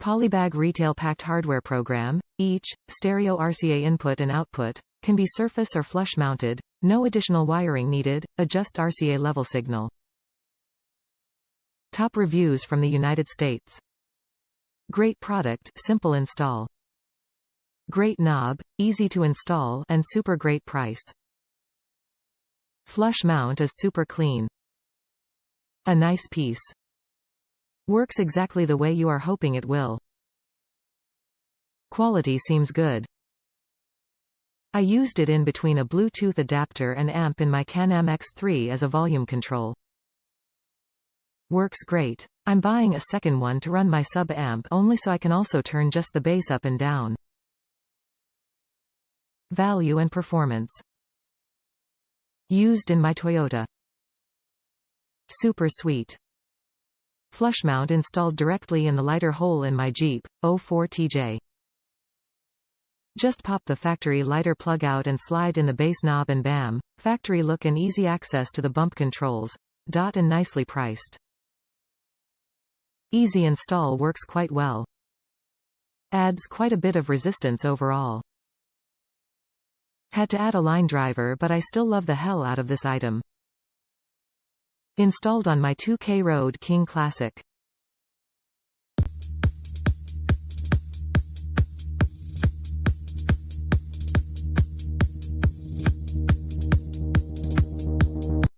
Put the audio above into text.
Polybag retail packed hardware program, each, stereo RCA input and output, can be surface or flush mounted, no additional wiring needed, adjust RCA level signal. Top reviews from the United States. Great product, simple install. Great knob, easy to install, and super great price. Flush mount is super clean. A nice piece. Works exactly the way you are hoping it will. Quality seems good. I used it in between a Bluetooth adapter and amp in my Canam X3 as a volume control. Works great. I'm buying a second one to run my sub-amp only so I can also turn just the bass up and down. Value and performance. Used in my Toyota. Super sweet. Flush mount installed directly in the lighter hole in my Jeep, 04 TJ. Just pop the factory lighter plug out and slide in the bass knob and bam, factory look and easy access to the bump controls. And nicely priced. Easy install, works quite well. Adds quite a bit of resistance overall. Had to add a line driver, but I still love the hell out of this item. Installed on my 2K Road King Classic.